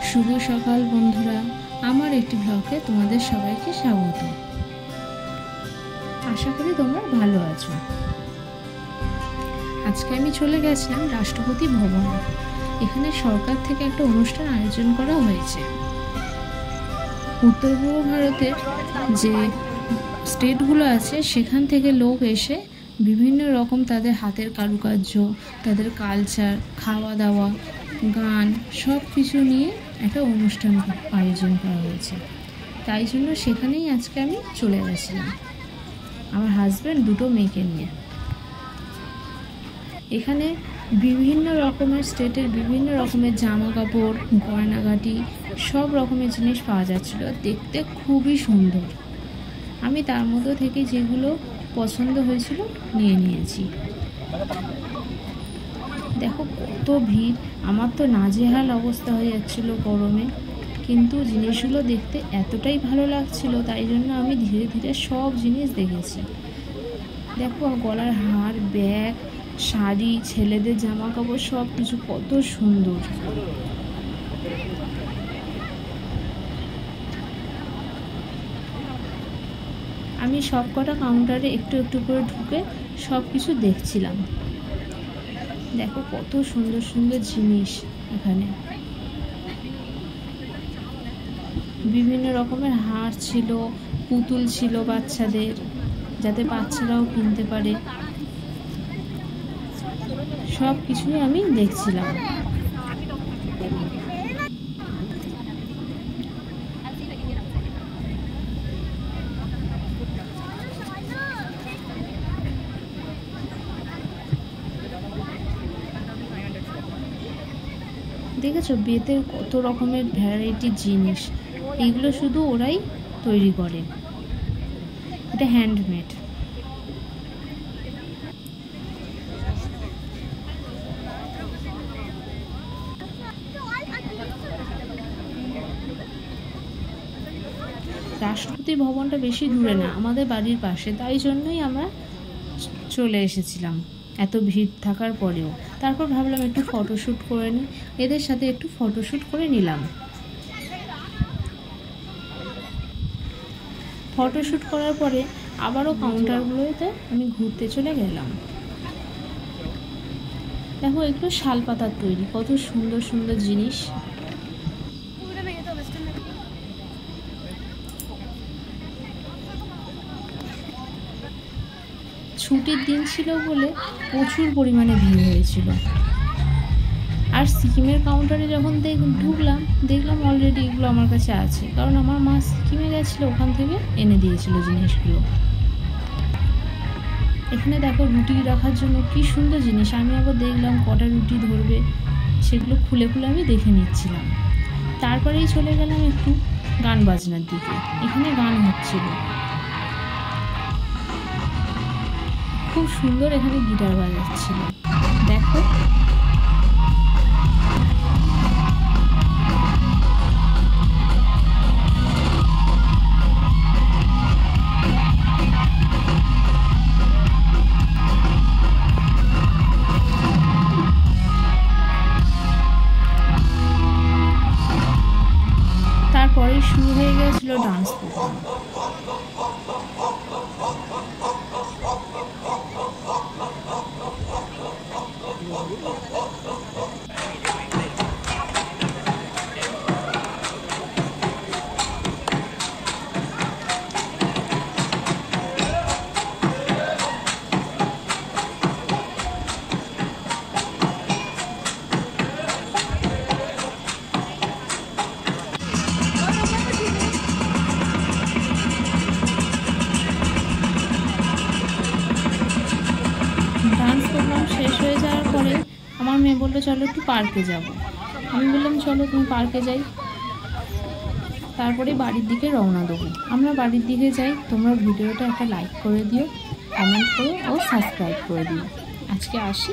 শুভ সকাল বন্ধুরা, আমার একটি ব্লগে তোমাদের সবাইকে স্বাগত। আশা করি তোমরা ভালো আছো। আজকে আমি চলে গেছিলাম রাষ্ট্রপতি ভবনে। এখানে সরকার থেকে একটা অনুষ্ঠান আয়োজন করা হয়েছে। উত্তর পূর্ব ভারতের যে স্টেটগুলো আছে সেখান থেকে লোক এসে বিভিন্ন রকম তাদের হাতের কারুকার্য, তাদের কালচার, খাওয়া দাওয়া, গান সব কিছু নিয়ে একটা অনুষ্ঠান আয়োজন করা হয়েছে। তাই জন্য সেখানেই আজকে আমি চলে গেছিলাম আমার হাজব্যান্ড দুটো মেয়েকে নিয়ে। এখানে বিভিন্ন রকমের স্টেটের বিভিন্ন রকমের জামা কাপড়, গয়নাগাটি সব রকমের জিনিস পাওয়া যাচ্ছিল। দেখতে খুবই সুন্দর। আমি তার মধ্যে থেকে যেগুলো পছন্দ হয়েছিল নিয়ে নিয়েছি। দেখো কত ভিড়, আমার তো নাজেহাল অবস্থা হয়ে যাচ্ছিল গরমে, কিন্তু জিনিসগুলো দেখতে এতটাই ভালো লাগছিল তাই জন্য আমি ধীরে ধীরে সব জিনিস দেখেছি। দেখো গলার হার, ব্যাগ, শাড়ি, ছেলেদের জামা কাপড় সব কিছু কত সুন্দর। আমি সব কটা কাউন্টারে একটু একটু করে ঢুকে সব কিছু দেখছিলাম। দেখো কত সুন্দর সুন্দর জিনিস। এখানে বিভিন্ন রকমের হার ছিল, পুতুল ছিল বাচ্চাদের, যাতে বাচ্চারাও কিনতে পারে। সব কিছুই আমি দেখছিলাম। দেখেছো বেতের কত রকমের ভ্যারাইটি জিনিস, এগুলো শুধু ওরাই তৈরি করে, এটা হ্যান্ডমেড। রাষ্ট্রপতি ভবনটা বেশি দূরে না, আমাদের বাড়ির পাশে, তাই জন্যই আমরা চলে এসেছিলাম এত ভিড় থাকার পরেও। তারপর ভাবলাম একটু ফটোশ্যুট করে নিই, এদের সাথে একটু ফটোশ্যুট করে নিলাম। ফটোশ্যুট করার পরে আবারও কাউন্টারগুলোতে আমি ঘুরতে চলে গেলাম। দেখো এগুলো শাল পাতার তৈরি, কত সুন্দর সুন্দর জিনিস। ছুটির দিন ছিল বলে প্রচুর পরিমাণে ভিড় হয়েছিল। আর সিকিমের কাউন্টারে যখন ঢুকলাম দেখলাম অলরেডি এগুলো আমার কাছে আছে, কারণ আমার মা সিকিমে গেছিলো, ওখান থেকে এনে দিয়েছিল জিনিসগুলো। এখানে দেখো রুটি রাখার জন্য কি সুন্দর জিনিস। আমি আবার দেখলাম কটা রুটি ধরবে, সেগুলো খুলে খুলে আমি দেখে নিচ্ছিলাম। তারপরেই চলে গেলাম একটু গান বাজনার দিকে। এখানে গান হচ্ছিল খুব সুন্দর, এখানে গিটার বাজাচ্ছিল। দেখো তারপরে শুরু হয়ে গেছিল ডান্স প্রোগ্রাম। ডান্স প্রোগ্রাম শেষ হয়ে যাওয়ার পরে আমার মেয়ে বললো চলো একটু পার্কে যাব। আমি বললাম চলো তুমি পার্কে যাই। তারপরে বাড়ির দিকে রওনা দেবো। আমরা বাড়ির দিকে যাই। তোমরা ভিডিওটা একটা লাইক করে দিও, কমেন্ট করো ও সাবস্ক্রাইব করে দিও। আজকে আসি।